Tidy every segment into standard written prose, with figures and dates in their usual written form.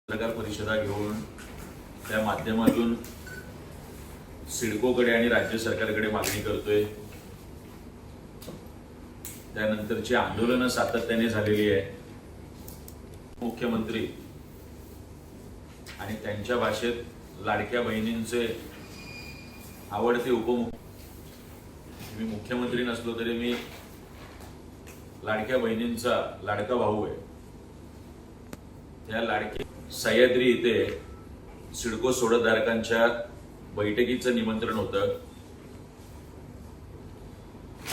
पत्रकार परिषदा घेऊन त्या माध्यमातून सिडकोकडे आणि राज्य सरकारकडे मागणी करतोय। त्यानंतरची आंदोलनं सातत्याने झालेली आहे। मुख्यमंत्री आणि त्यांच्या भाषेत लाडक्या बहिणींचे आवडते उपमुख्यमंत्री, मी मुख्यमंत्री नसलो तरी मी लाडक्या बहिणींचा लाडका भाऊ आहे। त्या लाडकी सह्याद्री इथे सिडको सोडतधारकांच्या बैठकीचं निमंत्रण होतं।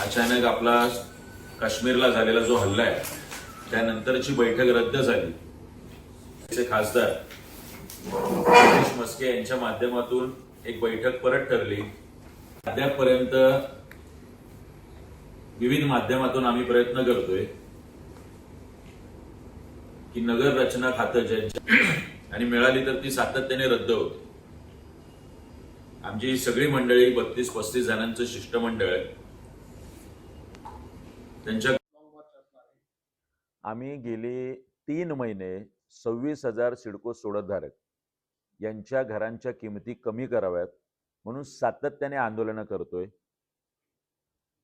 अचानक आपला काश्मीरला झालेला जो हल्ला आहे त्यानंतरची बैठक रद्द झाली। खासदार गणेश म्हस्के यांच्या माध्यमातून एक बैठक परत ठरली। अद्यापपर्यंत विविध माध्यमातून आम्ही प्रयत्न करतोय की नगर रचना खातं ज्यांच्या आणि मिळाली तर ती सातत्याने रद्द होते। आमची सगळी मंडळी 32-35 जणांचं शिष्टमंडळ त्यांच्या आम्ही गेले 3 महिने 26,000 सिडको सोडतधारक यांच्या घरांच्या किमती कमी कराव्यात म्हणून सातत्याने आंदोलनं करतोय।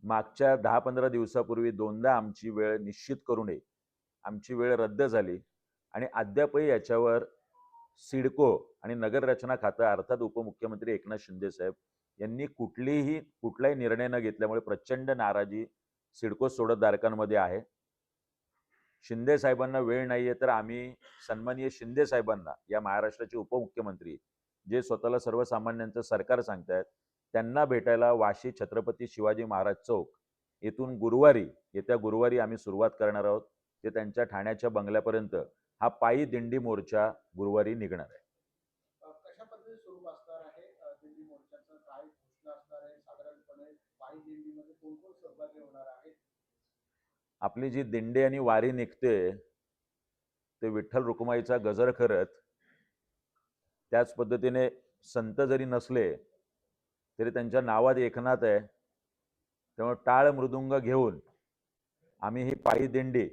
मागच्या 10-15 दिवसापूर्वी दोनदा आमची वेळ निश्चित करू नये, आमची वेळ रद्द झाली आणि अद्यापही याच्यावर सिडको आणि नगर रचना खातं अर्थात उपमुख्यमंत्री एकनाथ शिंदे साहेब यांनी कुठलाही निर्णय न घेतल्यामुळे प्रचंड नाराजी सिडको सोडतधारकांमध्ये आहे। शिंदे साहेबांना वेळ नाहीये तर आम्ही सन्माननीय शिंदे साहेबांना, या महाराष्ट्राचे उपमुख्यमंत्री जे स्वतःला सर्वसामान्यांचं सरकार सांगतायत, त्यांना भेटायला वाशी छत्रपती शिवाजी महाराज चौक येथून येत्या गुरुवारी आम्ही सुरुवात करणार आहोत। ते त्यांच्या ठाण्याच्या बंगल्यापर्यंत हा पायी दिंडी मोर्चा गुरुवारी निघणार आहे। कशा पद्धतीने स्वरूप असणार आहे दिंडी मोर्चाचं, काय घोषणा असणार आहे, साधारणपणे पायी दिंडीमध्ये कोण कोण सहभागी होणार आहे? आपली जी दिंडी आणि वारी निघते ते विठ्ठल रुक्माईचा गजर करत, त्याच पद्धतीने संत जरी नसले तरी त्यांच्या नावात एकनाथ आहे, त्यामुळे टाळ मृदुंग घेऊन आम्ही ही पायी दिंडी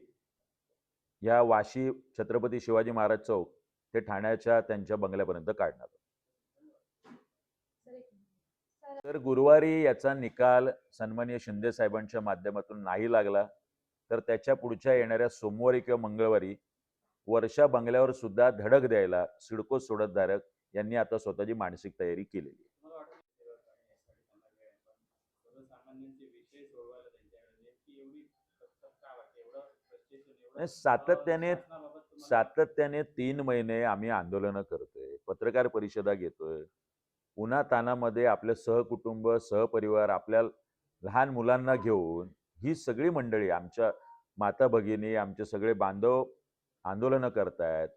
या वाशी छत्रपती शिवाजी महाराज चौक ते ठाण्याच्या त्यांच्या बंगल्यापर्यंत काढणार। तर गुरुवारी याचा निकाल सन्माननीय शिंदे साहेबांच्या माध्यमातून नाही लागला तर त्याच्या पुढच्या येणाऱ्या सोमवारी किंवा मंगळवारी वर्षा बंगल्यावर सुद्धा धडक द्यायला सिडको सोडतधारक यांनी आता स्वतःची मानसिक तयारी केलेली आहे। सातत्याने 3 महिने आम्ही आंदोलनं करतोय, पत्रकार परिषदा घेतोय, उन्हा तानामध्ये आपले सहकुटुंब सहपरिवार आपल्या लहान मुलांना घेऊन ही सगळी मंडळी, आमच्या माता भगिनी, आमचे सगळे बांधव आंदोलनं करतायत।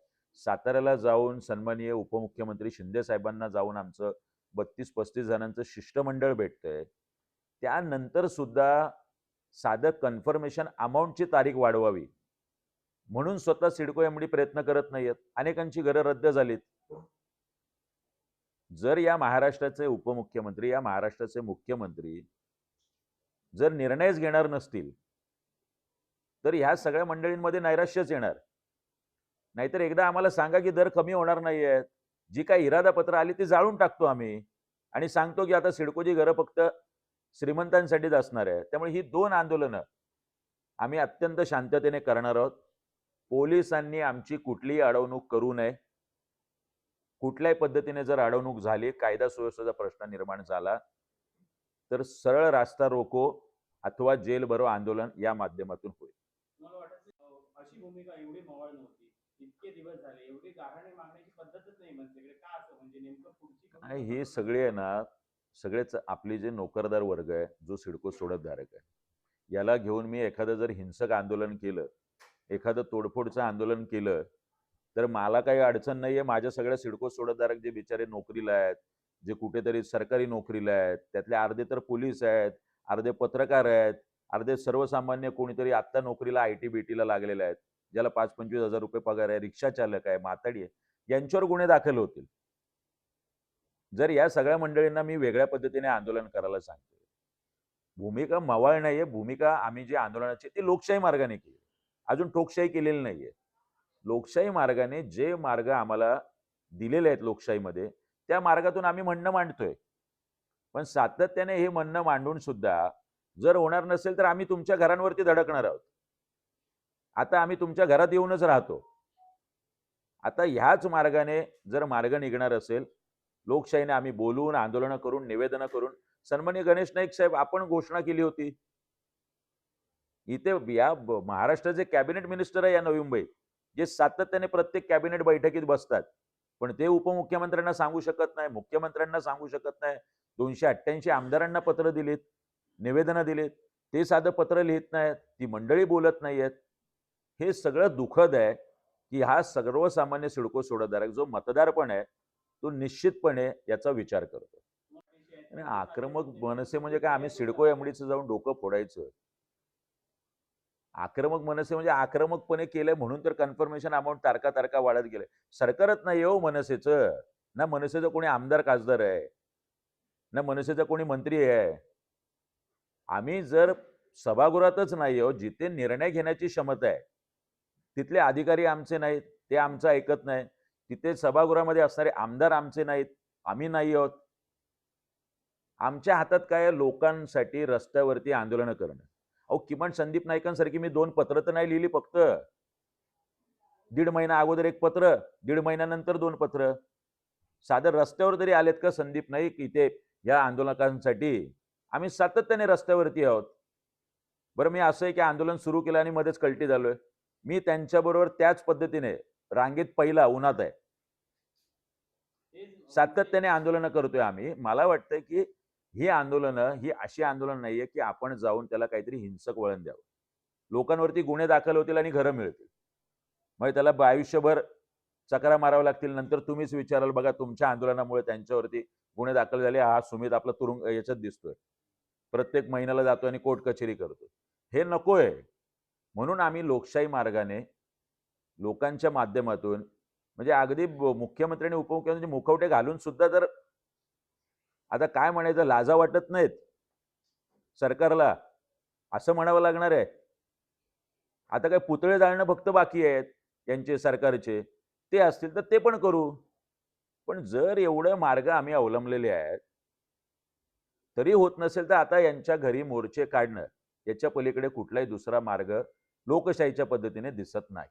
साताऱ्याला जाऊन सन्माननीय उपमुख्यमंत्री शिंदे साहेबांना जाऊन आमचं 32-35 जणांचं शिष्टमंडळ भेटतंय। त्यानंतर सुद्धा साधं कन्फर्मेशन अमाऊंटची तारीख वाढवावी म्हणून स्वतः सिडको एमडी प्रयत्न करत नाहीयेत। अनेकांची घरं रद्द झालीत। जर या महाराष्ट्राचे उपमुख्यमंत्री, या महाराष्ट्राचे मुख्यमंत्री जर निर्णयच घेणार नसतील तर ह्या सगळ्या मंडळींमध्ये नैराश्यच येणार। नाहीतर एकदा आम्हाला सांगा की दर कमी होणार नाहीयेत, जी काही इरादा पत्र आली ती जाळून टाकतो आम्ही आणि सांगतो की आता सिडकोची घरं फक्त श्रीमंतांसाठीच असणार आहे। त्यामुळे ही 2 आंदोलनं आम्ही अत्यंत शांततेने करणार आहोत। पोलिसांनी आमची कुठलीही अडवणूक करू नये। कुठल्याही पद्धतीने जर अडवणूक झाली, कायदा सुव्यवस्थेचा प्रश्न निर्माण झाला तर सरळ रास्ता रोको अथवा जेल भरो आंदोलन या माध्यमातून होईल। मला वाटतं अशी भूमिका एवढी मवाळ नव्हती, इतके दिवस झाले एवढी गाऱ्हाणे मागण्याची पद्धतच नाही मनसेकडे, का असं म्हणजे नेमकं पुढची? आणि हे सगळे आहे ना, सगळेच आपली जे नोकरदार वर्ग आहे, जो सिडको सोडतधारक आहे, याला घेऊन मी एखादं जर हिंसक आंदोलन केलं, एखादं तोडफोडचं आंदोलन केलं तर मला काही अडचण नाहीये। माझ्या सगळ्या सिडको सोडतधारक जे बिचारे नोकरीला आहेत, जे कुठेतरी सरकारी नोकरीला आहेत, त्यातले अर्धे तर पोलीस आहेत, अर्धे पत्रकार आहेत, अर्धे सर्वसामान्य कोणीतरी आत्ता नोकरीला IT-BTला लागलेले आहेत, ज्याला 5-25 हजार रुपये पगार आहे, रिक्षा चालक आहे, माताडी आहे, यांच्यावर गुन्हे दाखल होतील जर या सगळ्या मंडळींना मी वेगळ्या पद्धतीने आंदोलन करायला सांगतो। भूमिका मवाळ नाहीये, भूमिका आम्ही जी आंदोलनाची ती लोकशाही मार्गाने केली, अजून ठोकशाही केलेली नाहीये। लोकशाही मार्गाने जे मार्ग आम्हाला दिलेले आहेत लोकशाहीमध्ये, त्या मार्गातून आम्ही म्हणणं मांडतोय. पण सातत्याने हे म्हणणं मांडून सुद्धा जर होणार नसेल, तर आम्ही तुमच्या घरांवरती धडकणार आहोत. आता आम्ही तुमच्या घरात येऊनच राहतो. आता ह्याच मार्गाने जर मार्ग निघणार असेल, लोकशाहीने आम्ही बोलून, आंदोलनं करून, निवेदनं करून, सन्माननीय गणेश नाईक साहेब आपण घोषणा केली होती. इथे या महाराष्ट्राचे कॅबिनेट मिनिस्टर आहे या नवी मुंबईत, जे सातत्याने प्रत्येक कॅबिनेट बैठकीत बसतात. पण ते उपमुख्यमंत्र्यांना सांगू शकत नाही, मुख्यमंत्र्यांना सांगू शकत नाही. 288 आमदारांना पत्र दिलीत, निवेदनं दिलीत. ते साधं पत्र लिहित नाहीत, ती मंडळी बोलत नाहीयेत. हे सगळं दुःखद आहे, की हा सर्वसामान्य सिडको सोडतदार जो मतदार पण आहे, तो निश्चितपणे याचा विचार करतो. आणि आक्रमक मनसे म्हणजे काय, आम्ही सिडको एमडीचं जाऊन डोकं फोडायचं. आक्रमक मनसे म्हणजे आक्रमकपणे केलंय म्हणून तर कन्फर्मेशन अमाऊंट तारका वाढत गेले. सरकारच नाही हो मनसेचं. ना मनसेचं कोणी आमदार खासदार आहे, ना मनसेचा कोणी मंत्री आहे. आम्ही जर सभागृहातच नाही हो, जिथे निर्णय घेण्याची क्षमता आहे, तिथले अधिकारी आमचे नाहीत, ते आमचं ऐकत नाही. तिथे सभागृहामध्ये असणारे आमदार आमचे नाहीत, आम्ही नाही आहोत. आमच्या हातात काय आहे? लोकांसाठी रस्त्यावरती आंदोलनं करणं. अहो, किमान संदीप नाईकांसारखी मी 2 पत्र तर नाही लिहिली फक्त. 1.5 महिना अगोदर 1 पत्र, 1.5 महिन्यानंतर 2 पत्र. साधं रस्त्यावर तरी आलेत का संदीप नाईक इथे या आंदोलकांसाठी? आम्ही सातत्याने रस्त्यावरती आहोत. बरं, मी असं आहे की आंदोलन सुरू केलं आणि मध्येच कल्टी झालोय. मी त्यांच्याबरोबर त्याच पद्धतीने रांगेत पहिला उन्हात आहे. सातत्याने आंदोलनं करतोय आम्ही. मला वाटतं की ही आंदोलनं ही अशी आंदोलन नाहीये की आपण जाऊन त्याला काहीतरी हिंसक वळण द्यावं. लोकांवरती गुन्हे दाखल होतील आणि घरं मिळतील. मग त्याला आयुष्यभर चकरा माराव्या लागतील. नंतर तुम्हीच विचाराल, बघा तुमच्या आंदोलनामुळे त्यांच्यावरती गुन्हे दाखल झाले. हा सुमित आपला तुरुंग याच्यात दिसतोय. प्रत्येक महिन्याला जातो आणि कोर्ट कचेरी करतो. हे नकोय. म्हणून आम्ही लोकशाही मार्गाने लोकांच्या माध्यमातून म्हणजे अगदी मुख्यमंत्री आणि उपमुख्यमंत्री मुखवटे घालून सुद्धा जर आता काय म्हणायचं, लाजा वाटत नाहीत सरकारला, असं म्हणावं लागणार आहे. आता काय पुतळे जाळणं फक्त बाकी आहेत त्यांचे सरकारचे, ते असतील तर ते पण करू. पण जर एवढे मार्ग आम्ही अवलंबलेले आहेत, तरी होत नसेल तर आता यांच्या घरी मोर्चे काढणं याच्या पलीकडे कुठलाही दुसरा मार्ग लोकशाहीच्या पद्धतीने दिसत नाही.